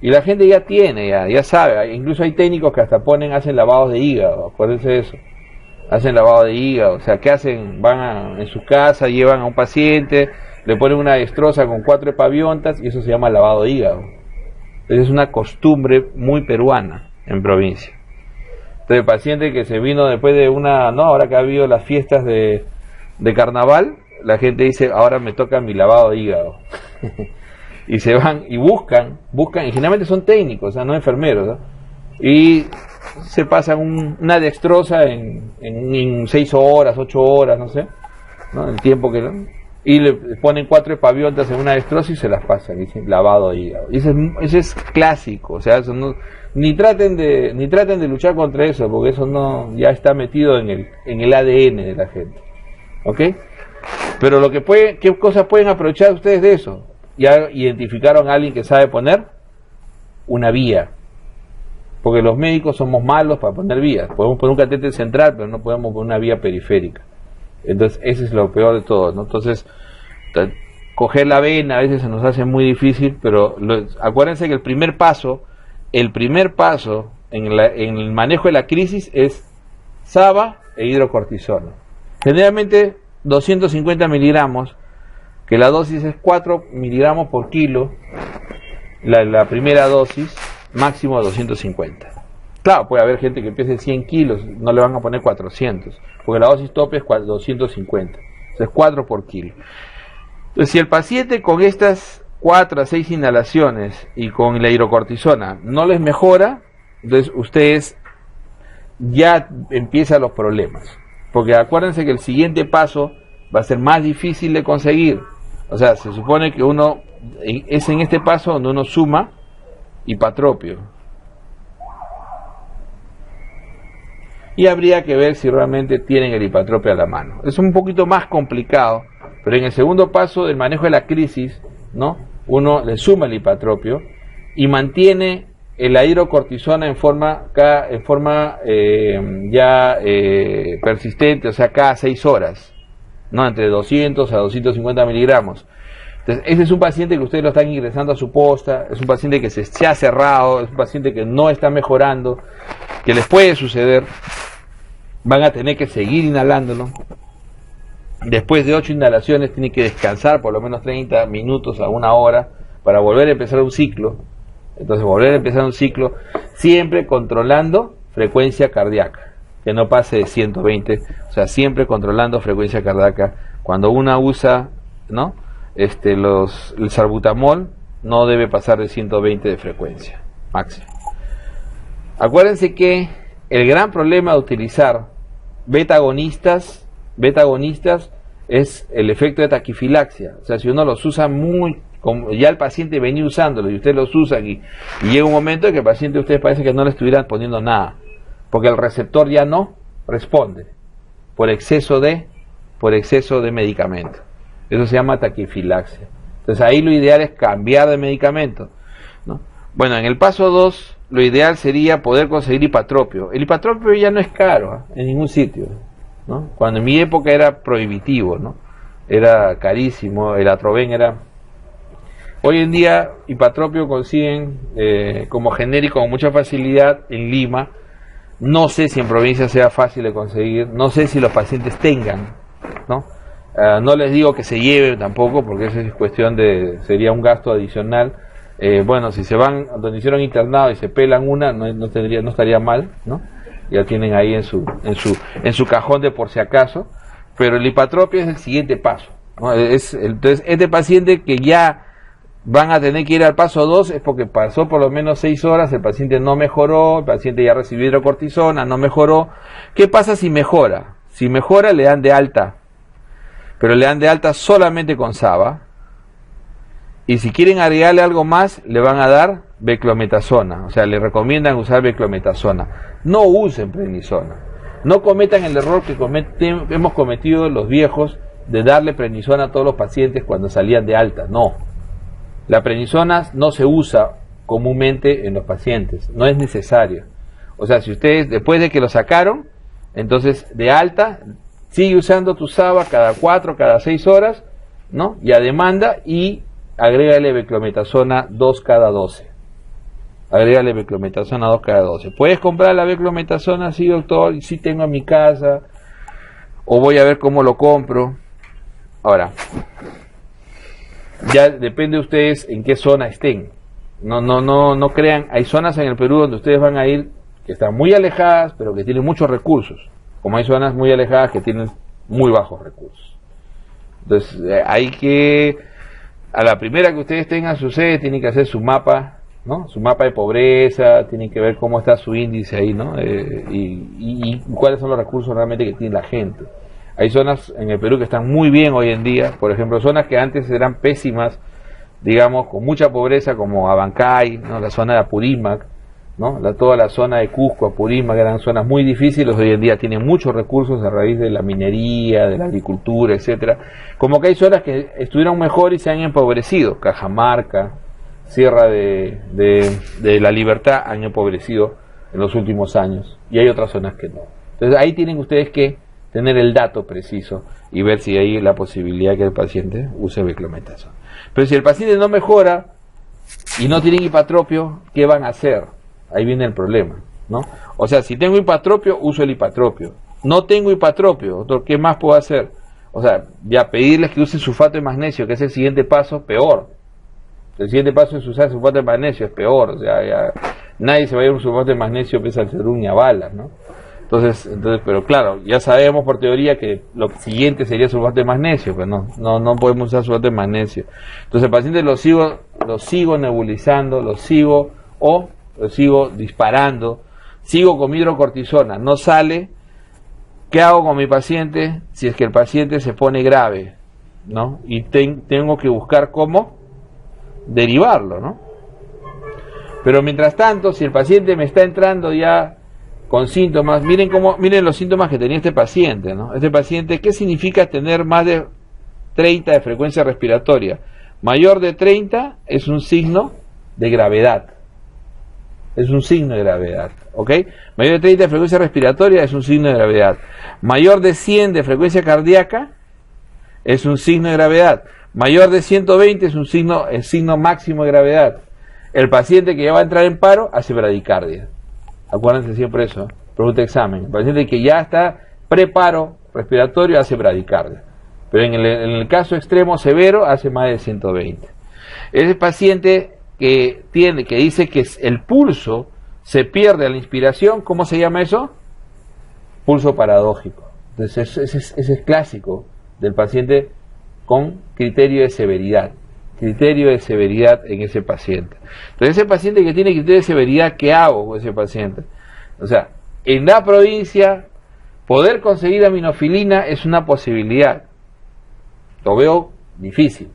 Y la gente ya tiene, ya sabe, incluso hay técnicos que hasta hacen lavados de hígado, acuérdense de eso. Hacen lavado de hígado, o sea, ¿qué hacen? En su casa, llevan a un paciente, le ponen una destroza con 4 epaviontas y eso se llama lavado de hígado. Entonces es una costumbre muy peruana en provincia. Entonces el paciente que se vino después de ahora que ha habido las fiestas de carnaval, la gente dice, ahora me toca mi lavado de hígado. Y se van y buscan, y generalmente son técnicos, o sea, no enfermeros, ¿no? Y se pasan una dextrosa en 6 horas, 8 horas, no sé, ¿no? El tiempo que... Y le ponen 4 epaviontas en una dextrosa y se las pasan, y dicen lavado de hígado. Y ese es clásico, o sea, eso no, ni traten de luchar contra eso, porque eso ya está metido en el ADN de la gente, ¿ok? Pero ¿qué cosas pueden aprovechar ustedes de eso? Ya identificaron a alguien que sabe poner una vía, porque los médicos somos malos para poner vías. Podemos poner un catéter central, pero no podemos poner una vía periférica. Entonces ese es lo peor de todo, ¿no? Entonces coger la vena a veces se nos hace muy difícil, pero acuérdense que el primer paso en el manejo de la crisis es SABA e hidrocortisona. Generalmente 250 miligramos, que la dosis es 4 miligramos por kilo, la primera dosis, máximo 250. Claro, puede haber gente que pese 100 kilos, no le van a poner 400, porque la dosis tope es 250, es 4 por kilo. Entonces, si el paciente con estas 4 a 6 inhalaciones y con la hidrocortisona no les mejora, entonces ustedes ya empiezan los problemas, porque acuérdense que el siguiente paso va a ser más difícil de conseguir. O sea, se supone que es en este paso donde uno suma hipatropio. Y habría que ver si realmente tienen el hipatropio a la mano. Es un poquito más complicado, pero en el segundo paso del manejo de la crisis, ¿no? Uno le suma el hipatropio y mantiene la hidrocortisona en forma persistente, o sea, cada 6 horas. ¿No? Entre 200 a 250 miligramos. Entonces, ese es un paciente que ustedes lo están ingresando a su posta, es un paciente que se ha cerrado, es un paciente que no está mejorando, que les puede suceder, van a tener que seguir inhalándolo. Después de 8 inhalaciones tienen que descansar por lo menos 30 minutos a 1 hora para volver a empezar un ciclo. Entonces, volver a empezar un ciclo siempre controlando frecuencia cardíaca, que no pase de 120, o sea, siempre controlando frecuencia cardíaca. Cuando una usa, ¿no? El salbutamol no debe pasar de 120 de frecuencia máxima. Acuérdense que el gran problema de utilizar beta agonistas es el efecto de taquifilaxia. O sea, si uno los usa como ya el paciente venía usándolo y usted los usa y llega un momento en que el paciente, ustedes parece que no le estuvieran poniendo nada, porque el receptor ya no responde por exceso de medicamento. Eso se llama taquifilaxia. Entonces ahí lo ideal es cambiar de medicamento, ¿no? Bueno, en el paso 2 lo ideal sería poder conseguir hipatropio. El hipatropio ya no es caro en ningún sitio, ¿no? Cuando en mi época era prohibitivo, ¿no? Era carísimo, el Atroven era... Hoy en día hipatropio consiguen como genérico con mucha facilidad en Lima. No sé si en provincia sea fácil de conseguir, no sé si los pacientes tengan, ¿no? No les digo que se lleven tampoco, porque eso es cuestión sería un gasto adicional. Bueno, si se van donde hicieron internado y se pelan no estaría mal, ¿no? Ya tienen ahí en su cajón de por si acaso. Pero el hipatropio es el siguiente paso, ¿no? Entonces, este paciente que ya van a tener que ir al paso 2 es porque pasó por lo menos 6 horas, el paciente no mejoró, el paciente ya recibió hidrocortisona, no mejoró. ¿Qué pasa si mejora? Si mejora, le dan de alta, pero le dan de alta solamente con SABA Y si quieren agregarle algo más, le van a dar beclometasona. O sea, le recomiendan usar beclometasona. No usen prednisona. No cometan el error que hemos cometido los viejos de darle prednisona a todos los pacientes cuando salían de alta. No. La prednisona no se usa comúnmente en los pacientes. No es necesario. O sea, si ustedes, después de que lo sacaron, entonces de alta, sigue usando tu SABA cada 4, cada 6 horas, ¿no? Y a demanda, y agrégale beclometasona 2 cada 12. Agrégale beclometasona 2 cada 12. ¿Puedes comprar la beclometasona? Sí, doctor, y sí tengo en mi casa, o voy a ver cómo lo compro. Ahora, ya depende de ustedes en qué zona estén. No crean, hay zonas en el Perú donde ustedes van a ir que están muy alejadas, pero que tienen muchos recursos, como hay zonas muy alejadas que tienen muy bajos recursos. Entonces, hay que, a la primera que ustedes tengan su sede, tienen que hacer su mapa, ¿no? Su mapa de pobreza, tienen que ver cómo está su índice ahí, ¿no? Y cuáles son los recursos realmente que tiene la gente. Hay zonas en el Perú que están muy bien hoy en día, por ejemplo, zonas que antes eran pésimas, digamos, con mucha pobreza, como Abancay, ¿no? La zona de Apurímac, ¿no? Toda la zona de Cusco, Apurímac, que eran zonas muy difíciles, hoy en día tienen muchos recursos a raíz de la minería, de la agricultura, etcétera. Como que hay zonas que estuvieron mejor y se han empobrecido. Cajamarca, Sierra de la Libertad han empobrecido en los últimos años, y hay otras zonas que no. Entonces ahí tienen ustedes que tener el dato preciso y ver si hay la posibilidad que el paciente use beclometasona. Pero si el paciente no mejora y no tiene hipatropio, ¿qué van a hacer? Ahí viene el problema, ¿no? O sea, si tengo hipatropio, uso el hipatropio. No tengo hipatropio, doctor, ¿qué más puedo hacer? O sea, ya pedirles que usen sulfato de magnesio, que es el siguiente paso, peor. El siguiente paso es usar sulfato de magnesio, es peor. O sea, ya nadie se va a ir a un sulfato de magnesio pese al serum ni a balas, ¿no? Entonces, pero claro, ya sabemos por teoría que lo siguiente sería sulfato de magnesio, pero no podemos usar sulfato de magnesio. Entonces el paciente lo sigo nebulizando, lo sigo disparando, sigo con hidrocortisona, no sale. ¿Qué hago con mi paciente si es que el paciente se pone grave, ¿no? Y tengo que buscar cómo derivarlo, ¿no? Pero mientras tanto, si el paciente me está entrando ya con síntomas, miren los síntomas que tenía este paciente, ¿no? Este paciente, ¿qué significa tener más de 30 de frecuencia respiratoria? Mayor de 30 es un signo de gravedad. Es un signo de gravedad, ¿ok? Mayor de 30 de frecuencia respiratoria es un signo de gravedad. Mayor de 100 de frecuencia cardíaca es un signo de gravedad. Mayor de 120 es el signo máximo de gravedad. El paciente que ya va a entrar en paro hace bradicardia. Acuérdense siempre eso, pregunta examen. El paciente que ya está preparo respiratorio hace bradicardia. Pero en el caso extremo severo hace más de 120. Ese paciente que dice que el pulso se pierde a la inspiración, ¿cómo se llama eso? Pulso paradójico. Entonces ese es clásico del paciente con criterio de severidad. Criterio de severidad en ese paciente. Entonces ese paciente que tiene criterio de severidad, ¿qué hago con ese paciente? O sea, en la provincia poder conseguir aminofilina es una posibilidad. Lo veo difícil.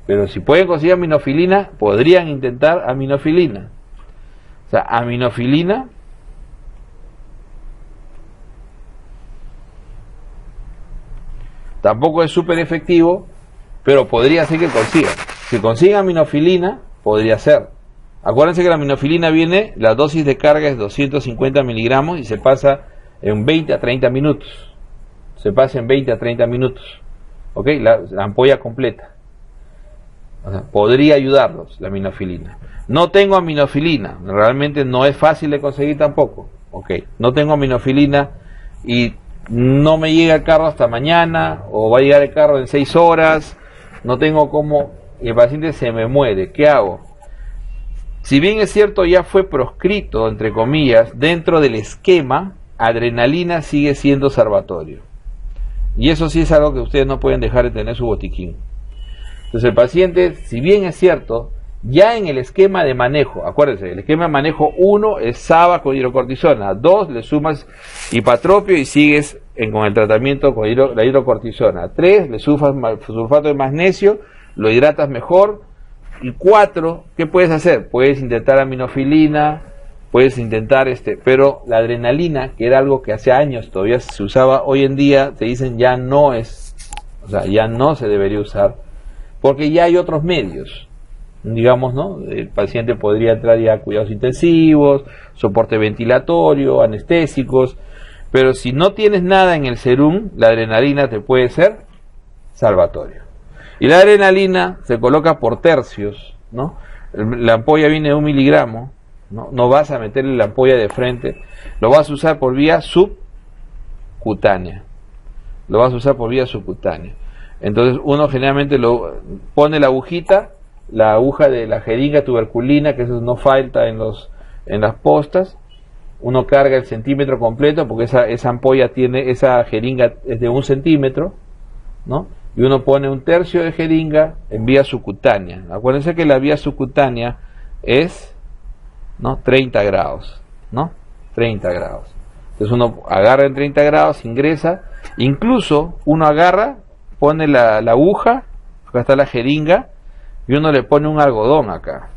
Pero si pueden conseguir aminofilina, podrían intentar aminofilina. O sea, aminofilina tampoco es súper efectivo, pero podría ser que consigan. Si consiguen aminofilina, podría ser. Acuérdense que la aminofilina viene, la dosis de carga es 250 miligramos y se pasa en 20 a 30 minutos. Se pasa en 20 a 30 minutos. ¿Ok? La ampolla completa. O sea, podría ayudarlos la aminofilina. No tengo aminofilina, realmente no es fácil de conseguir tampoco. Ok, no tengo aminofilina y no me llega el carro hasta mañana, o va a llegar el carro en 6 horas, no tengo cómo, y el paciente se me muere. ¿Qué hago? Si bien es cierto, ya fue proscrito, entre comillas, dentro del esquema, adrenalina sigue siendo observatorio. Y eso sí es algo que ustedes no pueden dejar de tener su botiquín. Entonces el paciente, si bien es cierto, ya en el esquema de manejo, acuérdense, el esquema de manejo 1 es SABA con hidrocortisona, 2 le sumas hipatropio y sigues con el tratamiento con la hidrocortisona, 3 le sumas sulfato de magnesio lo hidratas mejor. Y 4, ¿qué puedes hacer? Puedes intentar aminofilina, puedes intentar pero la adrenalina, que era algo que hace años todavía se usaba, hoy en día te dicen ya no es, o sea, ya no se debería usar, porque ya hay otros medios, digamos, ¿no? El paciente podría entrar ya a cuidados intensivos, soporte ventilatorio, anestésicos, pero si no tienes nada en el serum, la adrenalina te puede ser salvatorio. Y la adrenalina se coloca por tercios, ¿no? La ampolla viene de 1 miligramo, ¿no? No vas a meterle la ampolla de frente, lo vas a usar por vía subcutánea. Lo vas a usar por vía subcutánea. Entonces uno generalmente lo pone la agujita, la aguja de la jeringa tuberculina, que eso no falta en las postas. Uno carga el centímetro completo, porque esa ampolla tiene, esa jeringa es de 1 centímetro, ¿no? Y uno pone 1/3 de jeringa en vía subcutánea. Acuérdense que la vía subcutánea es, ¿no?, 30 grados, ¿no? 30 grados. Entonces uno agarra en 30 grados, ingresa, incluso uno agarra, pone la aguja, acá está la jeringa, y uno le pone un algodón acá.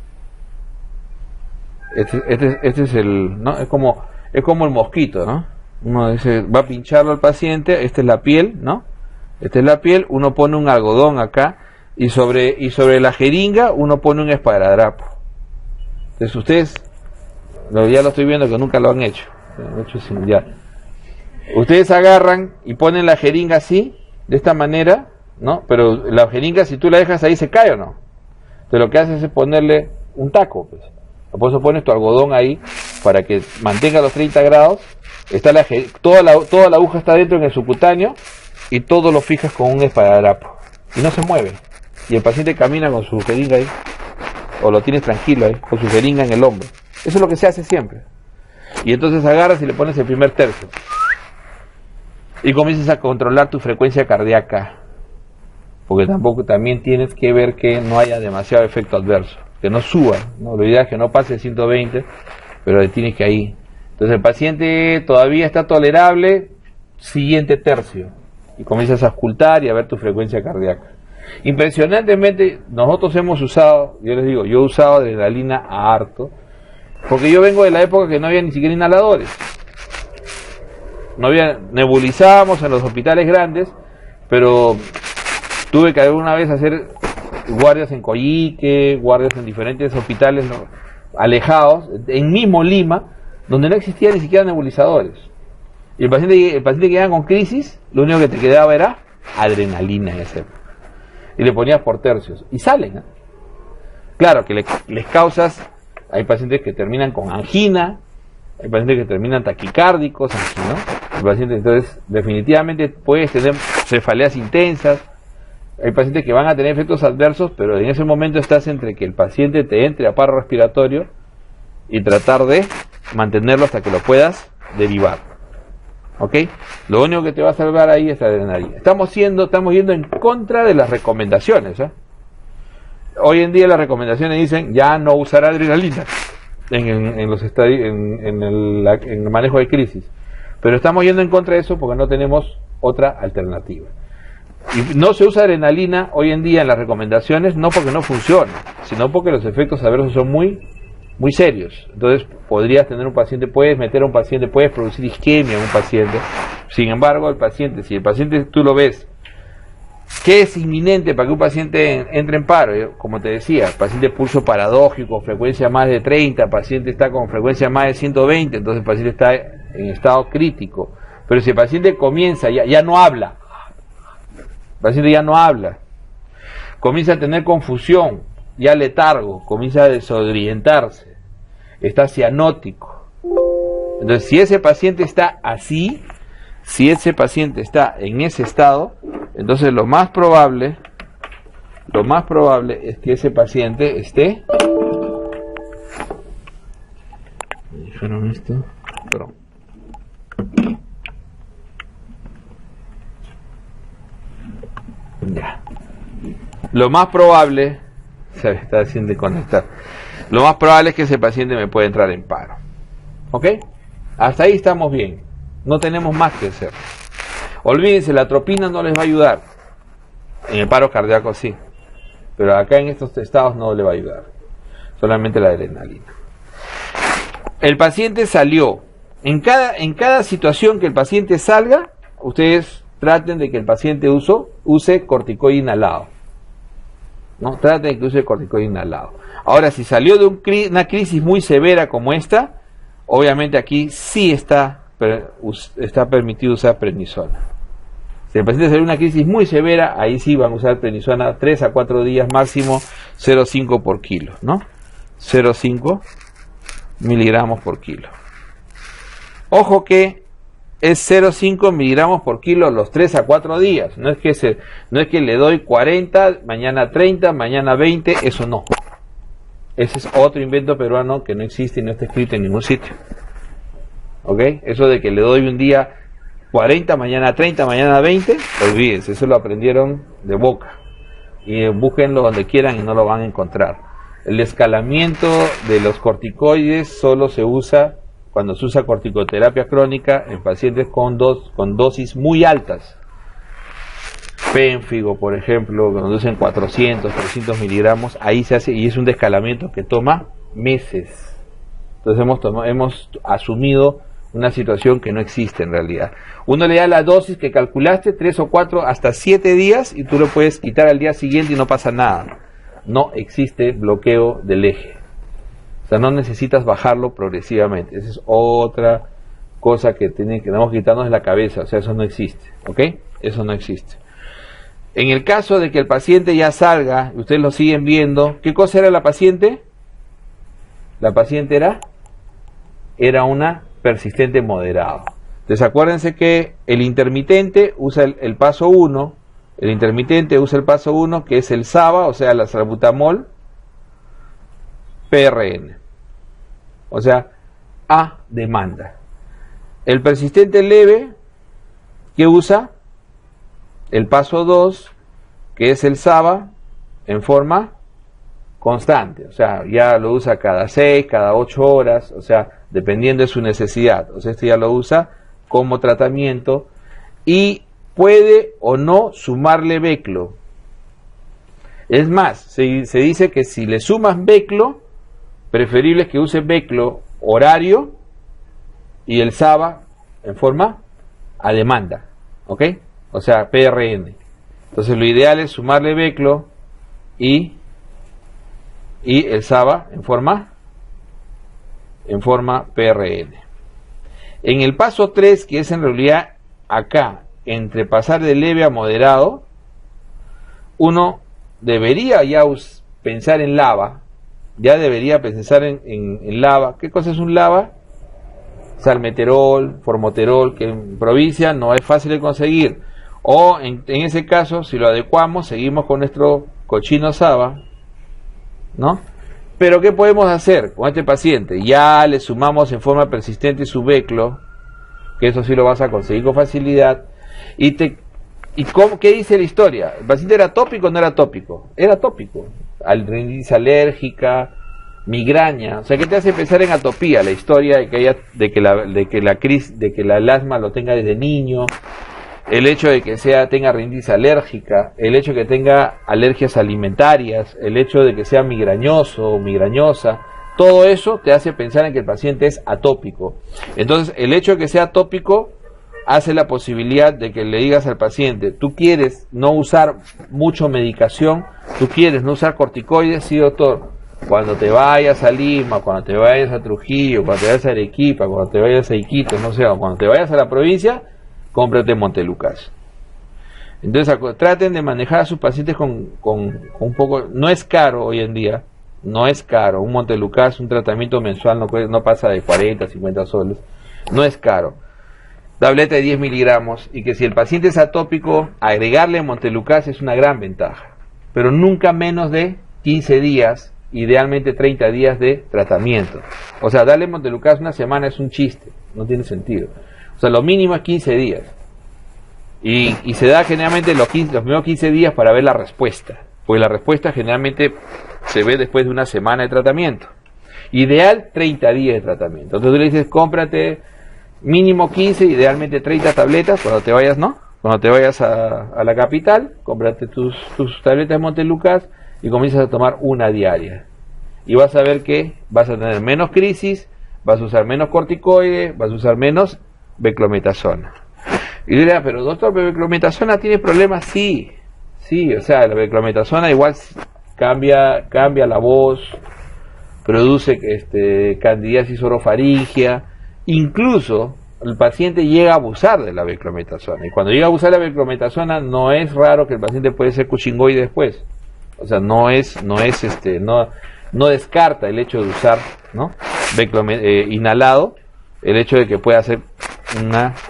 Este es el, ¿no? Es como el mosquito, ¿no? Uno dice, va a pincharlo al paciente, esta es la piel, ¿no? Esta es la piel, uno pone un algodón acá, y sobre la jeringa uno pone un esparadrapo. Entonces ustedes, ya lo estoy viendo que nunca lo han hecho, ya. Ustedes agarran y ponen la jeringa así, de esta manera, ¿no? Pero la jeringa, si tú la dejas ahí, ¿se cae o no? Entonces lo que haces es ponerle un taco, pues. Por eso pones tu algodón ahí, para que mantenga los 30 grados, está toda la aguja está dentro en el subcutáneo, y todo lo fijas con un esparadrapo, y no se mueve, y el paciente camina con su jeringa ahí, o lo tienes tranquilo ahí, con su jeringa en el hombro. Eso es lo que se hace siempre. Y entonces agarras y le pones el primer tercio, y comienzas a controlar tu frecuencia cardíaca, porque también tienes que ver que no haya demasiado efecto adverso, que no suba, ¿no? Lo ideal es que no pase de 120, pero tienes que ahí. Entonces el paciente todavía está tolerable, siguiente tercio, y comienzas a auscultar y a ver tu frecuencia cardíaca. Impresionantemente, nosotros hemos usado, yo les digo, yo he usado adrenalina a harto, porque yo vengo de la época que no había ni siquiera inhaladores. No había, nebulizábamos en los hospitales grandes, pero tuve que alguna vez hacer guardias en Coyique, guardias en diferentes hospitales, ¿no?, alejados, en mismo Lima, donde no existía ni siquiera nebulizadores. Y el paciente que llegaba con crisis, lo único que te quedaba era adrenalina en ese época. Y le ponías por tercios. Y salen, ¿eh? Claro que les causas, hay pacientes que terminan con angina, hay pacientes que terminan taquicárdicos, ¿no? Hay pacientes, entonces, definitivamente puedes tener cefaleas intensas, hay pacientes que van a tener efectos adversos, pero en ese momento estás entre que el paciente te entre a paro respiratorio y tratar de mantenerlo hasta que lo puedas derivar. ¿Ok? Lo único que te va a salvar ahí es la adrenalina. Estamos yendo en contra de las recomendaciones, ¿eh? Hoy en día las recomendaciones dicen ya no usar adrenalina en el manejo de crisis. Pero estamos yendo en contra de eso porque no tenemos otra alternativa. Y no se usa adrenalina hoy en día en las recomendaciones, no porque no funcione, sino porque los efectos adversos son muy serios. Entonces podrías tener un paciente, puedes meter a un paciente, puedes producir isquemia en un paciente. Sin embargo, si el paciente tú lo ves que es inminente para que un paciente entre en paro, como te decía, paciente pulso paradójico, frecuencia más de 30, paciente está con frecuencia más de 120, entonces el paciente está en estado crítico. Pero si el paciente comienza, ya no habla, el paciente ya no habla, comienza a tener confusión, ya letargo, comienza a desorientarse, está cianótico. Entonces, si ese paciente está así, si ese paciente está en ese estado, entonces lo más probable es que ese paciente esté... ¿Me dijeron esto? Perdón. Ya. Lo más probable... Se está haciendo conectar. Lo más probable es que ese paciente me pueda entrar en paro. ¿Ok? Hasta ahí estamos bien. No tenemos más que hacer. Olvídense, la atropina no les va a ayudar. En el paro cardíaco sí. pero acá en estos estados no le va a ayudar, solamente la adrenalina. El paciente salió. En cada situación que el paciente salga, ustedes traten de que el paciente use corticoide inhalado, ¿no? Traten de que use corticoide inhalado. Ahora, si salió de una crisis muy severa como esta, obviamente aquí sí está permitido usar prednisona. Si el paciente salió de una crisis muy severa, ahí sí van a usar prednisona 3 a 4 días máximo, 0,5 por kilo, ¿no? 0,5 miligramos por kilo. Ojo que es 0,5 miligramos por kilo los 3 a 4 días. No es que le doy 40, mañana 30, mañana 20, eso no. Ese es otro invento peruano que no existe y no está escrito en ningún sitio. ¿Ok? Eso de que le doy un día 40, mañana 30, mañana 20, olvídense, eso lo aprendieron de boca. Y búsquenlo donde quieran y no lo van a encontrar. El escalamiento de los corticoides solo se usa cuando se usa corticoterapia crónica en pacientes con dosis muy altas. Pénfigo, por ejemplo, cuando usan 400, 300 miligramos, ahí se hace, y es un descalamiento que toma meses. Entonces hemos asumido una situación que no existe en realidad. Uno le da la dosis que calculaste, 3 o 4, hasta 7 días, y tú lo puedes quitar al día siguiente y no pasa nada. No existe bloqueo del eje. O sea, no necesitas bajarlo progresivamente. Esa es otra cosa que tenemos que quitarnos de la cabeza. O sea, eso no existe. ¿Ok? Eso no existe. En el caso de que el paciente ya salga, y ustedes lo siguen viendo, ¿qué cosa era la paciente? La paciente era una persistente moderado. Entonces acuérdense que el intermitente usa el paso 1, el intermitente usa el paso 1, que es el SABA, o sea, la salbutamol, PRN. O sea, a demanda. El persistente leve, ¿qué usa? El paso 2, que es el SABA, en forma constante. O sea, ya lo usa cada 6, cada 8 horas, o sea, dependiendo de su necesidad. O sea, este ya lo usa como tratamiento y puede o no sumarle beclo. Es más, se dice que si le sumas beclo, preferible es que use beclo horario y el SABA en forma a demanda, ¿ok? O sea, PRN. Entonces lo ideal es sumarle beclo y el SABA en forma PRN. En el paso 3, que es en realidad acá, entre pasar de leve a moderado, uno debería ya pensar en LABA, ya debería pensar en LABA. ¿Qué cosa es un LABA? Salmeterol, formoterol, que en provincia no es fácil de conseguir. O en ese caso, si lo adecuamos, seguimos con nuestro cochino SABA, ¿no? Pero ¿qué podemos hacer con este paciente? Ya le sumamos en forma persistente su beclo, que eso sí lo vas a conseguir con facilidad. ¿Qué dice la historia? ¿El paciente era tópico o no era tópico? Era tópico. Rinitis alérgica, migraña. O sea, ¿qué te hace pensar en atopía? La historia de que el asma lo tenga desde niño, el hecho de que tenga rinitis alérgica, el hecho de que tenga alergias alimentarias, el hecho de que sea migrañoso o migrañosa, todo eso te hace pensar en que el paciente es atópico. Entonces, el hecho de que sea atópico hace la posibilidad de que le digas al paciente, tú quieres no usar mucho medicación, tú quieres no usar corticoides, sí doctor, cuando te vayas a Lima, cuando te vayas a Trujillo, cuando te vayas a Arequipa, cuando te vayas a Iquitos, no sé, o cuando te vayas a la provincia, cómprate Montelukast. Entonces traten de manejar a sus pacientes con un poco, no es caro hoy en día, no es caro, un Montelukast, un tratamiento mensual no pasa de 40, 50 soles, no es caro. Tableta de 10 miligramos, y que si el paciente es atópico, agregarle Montelukast es una gran ventaja, pero nunca menos de 15 días, idealmente 30 días de tratamiento. O sea, darle Montelukast una semana es un chiste, no tiene sentido. O sea, lo mínimo es 15 días. Y se da generalmente los primeros 15 días para ver la respuesta, porque la respuesta generalmente se ve después de una semana de tratamiento. Ideal, 30 días de tratamiento. Entonces tú le dices, cómprate mínimo 15, idealmente 30 tabletas cuando te vayas, ¿no? Cuando te vayas a la capital, cómprate tus tabletas de Montelukast y comienzas a tomar una diaria. Y vas a ver que vas a tener menos crisis, vas a usar menos corticoides, vas a usar menos beclometasona. Y yo diría, pero doctor, ¿pero beclometasona tiene problemas? Sí, o sea, la beclometasona igual cambia la voz, produce candidiasis orofaringia, incluso el paciente llega a abusar de la beclometasona, y cuando llega a abusar de la beclometasona no es raro que el paciente puede ser cuchingoide después. O sea, no descarta el hecho de usar, ¿no?, inhalado, el hecho de que pueda hacer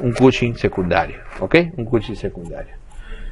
un Cushing secundario, ¿ok? Un Cushing secundario.